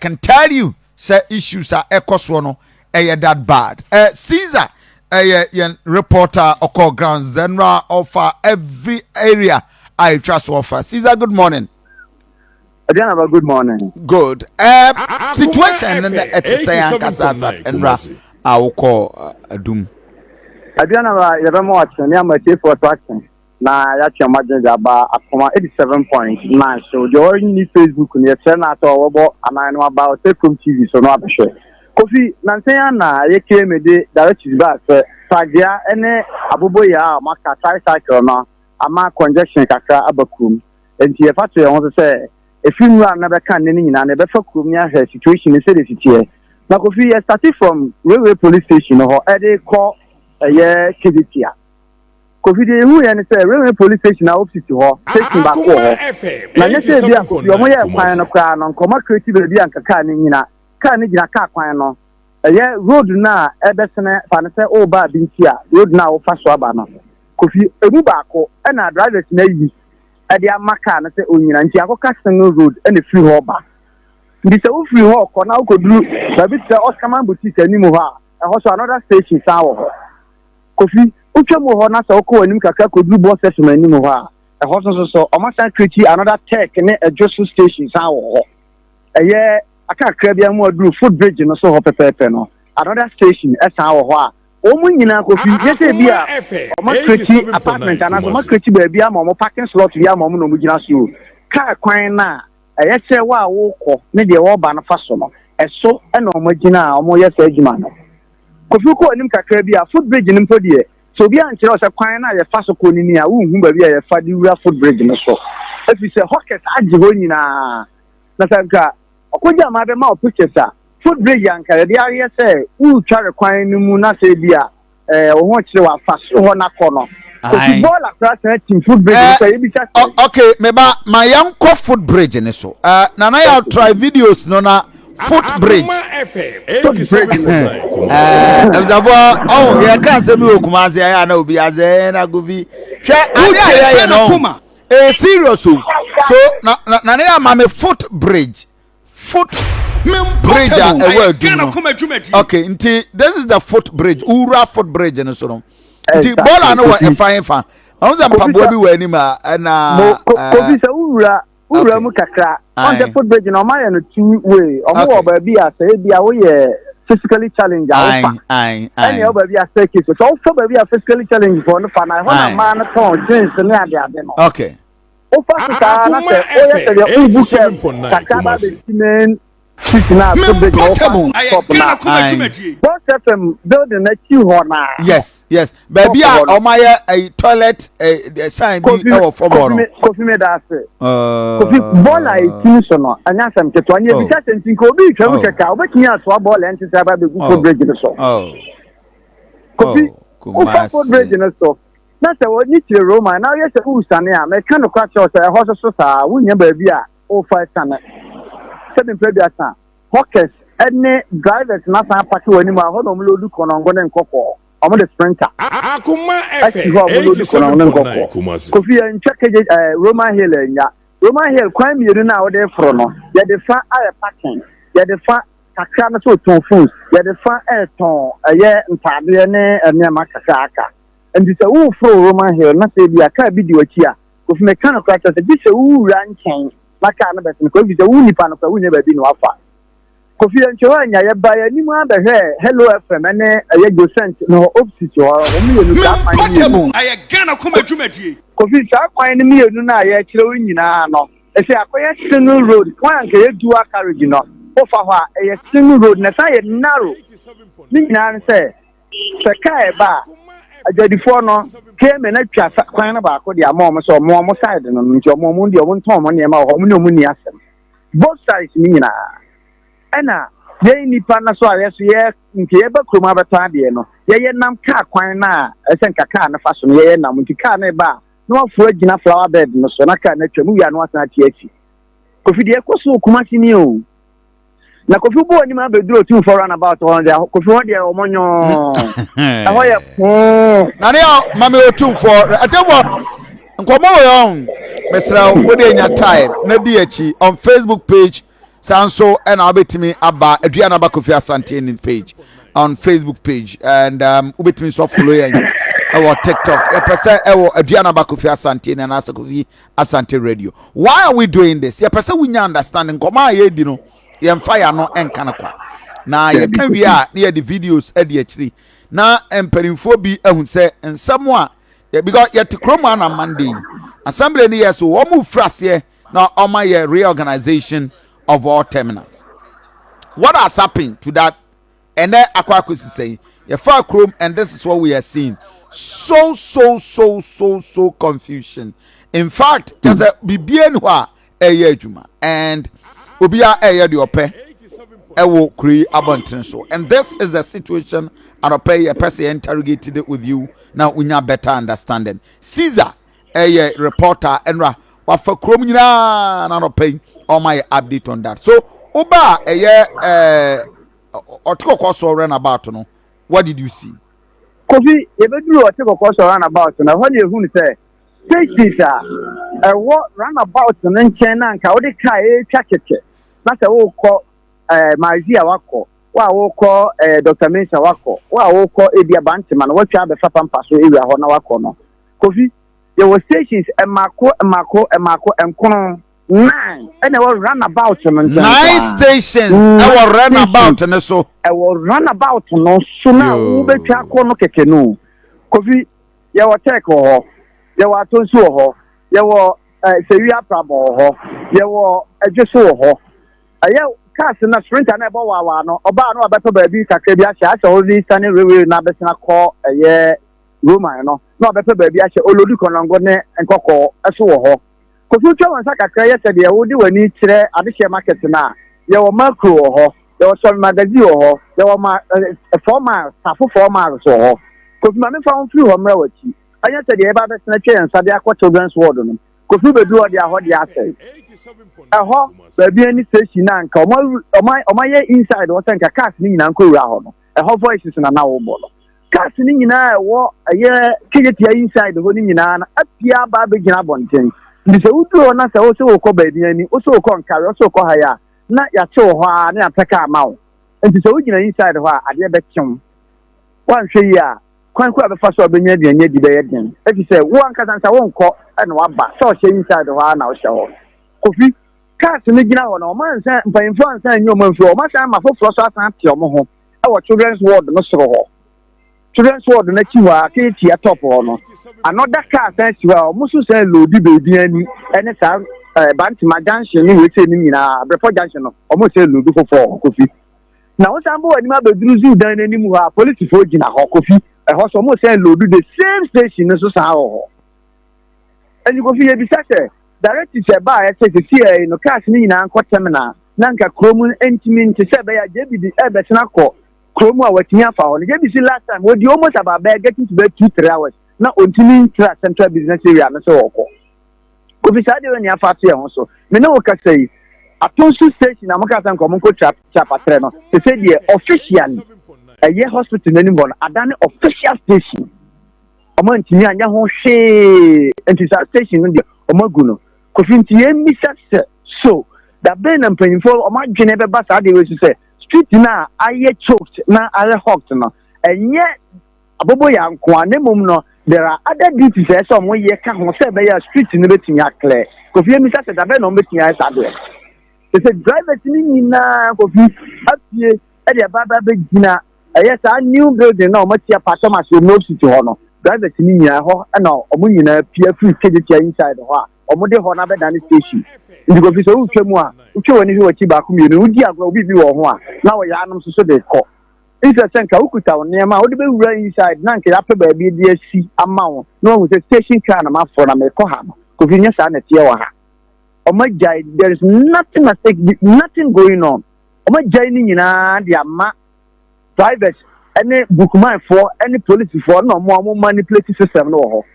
can tell you say issues are ekoso that bad. Caesar reporter Oko Ground Zenra offer every area I trust offer. Caesar, good morning. Adiana, good morning. Good. Situation in the Sayankasa and Ras. I will call Doom. Adiana, you have more action. I'm a chief for attraction. Now, that's your margin about Akoma 87.9. So, the only Facebook on your channel at all about, and I know about Tekum TV, so not sure. Kofi, Nansayana, you came a day that is back. Sagia, any Abuboya, Maka tricycle, no, a mark congestion, Kaka, Abakum. And the factory, I want to say, if you never can, and never for Kumia, her situation is serious here. Now, Kofi, I started from railway police station or a day call a year Kiditia. Kofi, who and say railway police station now opposite to her, taking back over. Now, you say, your way of fine of crown on Koma creative and Kakanina, Kanina Kakano. A year road now, Eberson, Fanasa, oh, bad being here, road now, fast Wabana. Kofi, a Bubako, and our drivers maybe. At the Amaka, say, Union, and Tiago Castle Road, and the free harbor. This is a free hawk, or now could do, but it's the Oscar Boutique and Nimuha, and also another station, Sour. Kofi, Uchamuhona, Soko, and Nimka could do both session and Nimuha. A horse also, almost another tech, and a Joshua station, Sour. A year. I can't crab your more do footbridge and also hop a pepper. Another station, as our Omunina could be a pretty apartment and a pretty baby, a mom parking slot via Momo Muginasu. Car quine now, a yes, walk, maybe a war banner fasono, as so and Omogina, or more yes, Edgeman. Kofuko and Nimka Crabia, footbridge in Impodia. So be until us a quine, a fasoconinia, whom be a fadura footbridge in the so. If it's a hocket, Adjivonina, Nasanka. Okuja mabe ma pictures a footbridge anka de area say who tware kwan ni mu na say bia wo ho kire wa fa so ho na kɔ no ko ball across team footbridge say bi cha okay meba my yanko footbridge ni so na ya try videos no na footbridge oh ya kan say mi Kumasi ya na obi aze na govi hwe ya no serious so na ya ma me footbridge bridge okay this is the footbridge ura footbridge and so on the ball I know what fine fan I was pabo bi we anima na ko bi se ura mu kakra on the footbridge no ma no two way o mo ba bi asa bia wo ye physically challenged and you ba bi asa case so ba bi physically challenged for no fan I want man no ton jeans ne ade no okay o fa ta na se o ye se o bu se kakaba be men now building a queue horna. Yes, baby, a toilet sign be for more. Coffee made us. Coffee ball I think so. And as I'm to 20 years, and think of each other, but me as a ball and to have a good bridge in the soul. Coffee, good bridge in the soul. That's what need to Roma. Now, yes, a who's an air, I can't catch us a horse of Sosa, we never be a 05 summer. 7 players hawkers any drivers na san party wani ma ho no mo lodu kono ngone nkoko omo the sprinter Akoma Kofi en check Roman Hill kwan miru na wo de fro no ye de fa aye parking ye de fa kakra na so ton foods ye de fa ton ye ntade ne ema kakaka and this who fro Roman Hill na say bia ka bi di wachi a Kofi me kan ko acha say this who ran chen maka na betin ko bi se wu nipa no ko wu ne ba bi no afa Kofi encho anya ye ba ya ni mu aba hello FM ene ye docent no opposite o mu ye no ka aye Ghana kuma dwumadie Kofi sa kwan ni me nu na ye kire wo nyina no e se akoye single road kwan ka ye dual carriage no o fa ho a ye single road na sa ye narrow ni nyina se ka e ba ajadifo no keme na twa kwan na ba ko dia mo so mo side no nti mo ndi o nton mo ne ma ho mo ne mo ni asem both sides ni nyina ena ye nipa na so are so ye nke ye ba kroma beta de no ye nam ka kwan na esen kaka na fa so ye nam nti ka na ba no afo agina flower bed no so na ka na twa mu ya no asana tie achi Kofi de ekoso Kumasi ni o na Kofi bo ni ma be duro tu for run about on there Kofi ho de o monyo aho ye na ne mama o tu for atebo nkomo yo mesra wo de nya time na di achi on Facebook page Sanso and Abetimi Abba Adriana Bakofi Asante page on Facebook page and Ubetimi so follow our TikTok. Adriana Bakofi Asante and Asakofi Asante Radio. Why are we doing this? Person we understanding Koma ye dino fire no enkanakwa. Na ye can we are near the videos actually. Na emperimfo bi ehun say and someone because yet Kroma na Monday. Assembly ni yes so omu frase na oma ye reorganization of all terminals. What has happened to that? And then Akwakusi saying, "You far Chrome, and this is what we are seeing. So confusion. In fact, just a BBN Juma and Ubia the Ope Ewo Kri Abontin so. And this is the situation and Ope a person interrogated it with you. Now we have better understanding. Caesar a reporter and for Chrome not paying all my update on that. So Oba Otiko Koso ran about no. What did you see? Kofi, ebedu Otiko Koso ran about na what you say? Say what ran about no nchen na nka odi ka twa keke. Na se wo ko Maizia wako. Wa wo ko Dr. Mensa wako. Wa wo ko Ebia Bantima na watwa be papa so area ho na wako no. Kofi, there were stations emako enkono 9 and I will run about 9 stations I will run about and so I will run about no sooner we be no keke no Kofi you will take ho you will tonso ho you will say we are problem ho you will adjuso ho aye cars na sprinter na ebo wa no oba no abeto ba bi kakra bi acha acha only standing railway na besina call aye Roman no abeto ba bi acha olodu konongo ne enkoko eso ho Kofi twa wansa kakra yesterday wodi wani kire adehye market na ye wo macro ho ye wo some magazine ho ye wo ma 4 miles safo 4 miles so ho Kofi ma me fa on free ho mra wachi yesterday e ba be sena twa yansa de akọ children's ward no Kofi be du odi aho de asay eho ba bi ani station na nka o ye inside wo senka cars ni nyina nko wura ho no eho voices na wo bo no cars ni nyina wo ye kiyetia inside ho ni nyina na apia ba be gina bonten Ndise udro na se o se okọ baabi ani o se okọ nkare o se okọ haya na ya che ho a na ataka amawo ndise o gina inside ho a ade be kyem wan hwe yi a kwan ko abefa so obenya de anya di be ye den e say wo anka sansa wo nkọ e na waba so hwe inside ho a na o hwe ho Kofi cars ni gina ho na o man san mpanfo ansan anyi o man fi o ma san ma foforo so asan te o mo ho e wo children's ward no soro ho Children's ward na chiwa ke tia top no another car sense well musu say load baby ani ene sa Bantima junction ni we say ni nyina Brefo junction no omo say load fofo Kofi na wo sambo ani ma beduru zu dan ani mu ha police fo gina ho Kofi e ho so omo say load the same station no so sa ho ani Kofi ye bi say direct say ba e say see no cars ni nyina anko terminal na nka kromu entimi nti say be ya JBD e be tena ko Kromu a watimi afa ho. Je bi si last time we di almost about getting to be 2-3 hours. Na ontimi tra central business area na so woko. Kofi sa de we ni afa to e ho so. Me na wo ka say atonsu station na maka san ko mon ko chapa 3 no. Se say the officially a hospital nani bon adane official station. Omo ntimi anya ho hwe enti sa station no de omo gu no. Kofi ntie mi so da ben na mpanifo omo adwene be ba sa de we say street na aye choked na aye hooked no enye abobo ya nko anemum no there are other duties as some we ka ho say be ya street no betimi clear Kofi emi say da be no betimi ay sado they say drivers ni nyina Kofi apie e de baba be gina yes a new building na o matia patoma so no city ho no drivers ni nyina ho na o mo nyina pia free kejetia inside ho a o mo de ho na be dan station ndi Kofi so utwemu a utwe woni ho chi ba ko mienu udi agro obi bi wo ho a na wo ya anum so de ko isa senka ukuta onema wo de be wura inside na nke ya pe ba bi de asi ama wo no wo say station car na ma for na me ko ha no Kofi nya sa na tie wo ha o ma jai there is nothing going on o ma jai ni nyina de ama private any bookman for any police for no mo manipulate system no ho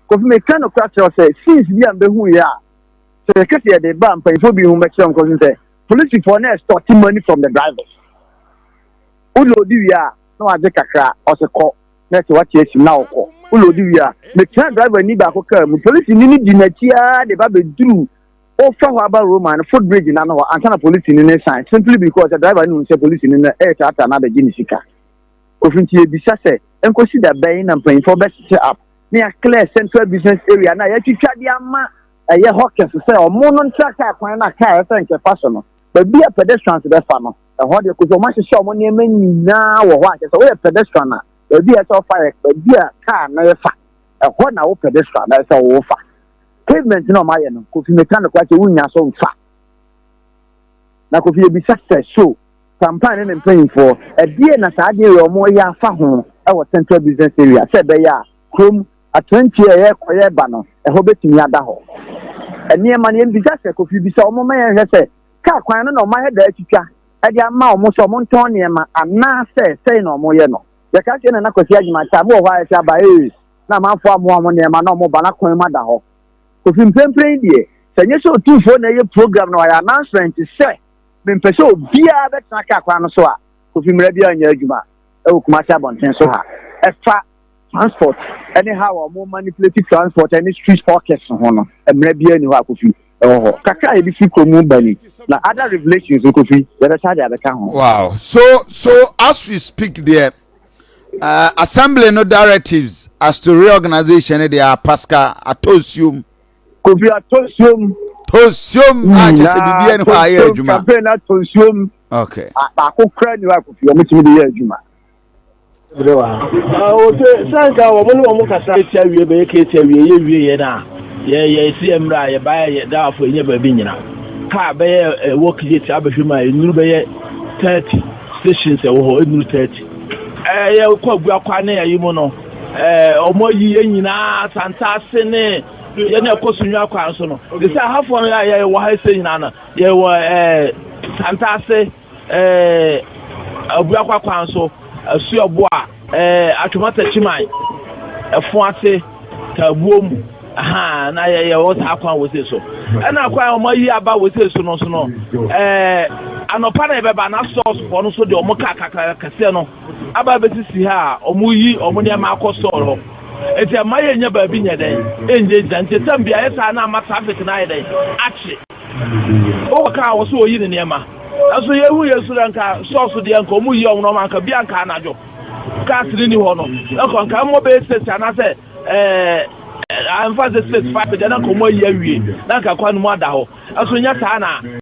Kofi me kan no kwa say since bi am be hu ya so the de bam pay for be who make some cause say police for na extorting money from the drivers ulodi wi a no ade kakra o se ko na se what yes now ko ulodi wi a me try driver ni ba ko ka mu police ni di na tia de ba be duru Oh, from about Roman foot bridge in another antenna police in the sign simply because the driver knew say police in the air after another Genisika. Ofinti Bisase, and consider buying and paying for best set up near clear central business area. Now, you try the ama a year hawkers to say, or monon tracker, when I car, I think a personal. But be a pedestrian to the farmer. A hard you could much show money now or what? So we're a pedestrian. There be a fire, but be a car, no fat. A one hour pedestrian, that's a offer. Pavement no my no could mechanic quite a winner so far. Now could be success so campaign and paying for a dear Nasadia or more ya home our central business area. Said they are home a 20-year quiet banner, a hobbit in Yadaho. And near money and disaster could be so moment and said, Car quite no my head there teacher. At the amount most of Montonium and now say no more no. The captain and I could hear my time more why I by is. Now my farm one near my normal banana madaho. If you playing there, so you saw 2 for a program no announcement to say, then pursue be a better so. If you may be on your juma, oh, Kumasi Bonten so extra transport, anyhow, or more manipulated transport, any street pockets on and maybe anywhere could be. Oh, Kaka, if you could move money. Now, other revelations you could be, the other side of the town. Wow. So as we speak there, assembly no directives as to reorganization, they are Pascal Atosium. Could be a Tosium. Tosium, I just said, the end of Juma. Tosium. Okay. I could cry you up if you want me to hear Juma. Sanka, woman, Mokasa, we be Katie, we na. Yeah, see him right, buy it down for your baby. Car bear walk it, Abishuma, you be 30 stations, or 30. Yeah, Quakane, you know. Omo yi nyina santasene ye na kosunwa kwanso no de say hafo no ya wo ha se nyina na ye wo santase abuakwa kwanso asuobo a atwomata chiman efo ate tabuom aha na ye wo ta kwan wo se so na kwan omo yi aba wo se so no anopa na beba na source for no so de omo kaka kase no aba betisi ha omo yi omo ne ma akosoro eti amaye nya ba bi nya den enje jante tambia esa na ma traffic na yeden achi o ka wo so yi ne ma aso yehu yesu ranka source de anka omo yi omo no manka bi anka anajo ka siri ni ho no enko nka mo be state ana se I'm for the 6 5 de na ko mo yi awie na nka kwanu mo ada ho aso nya ta na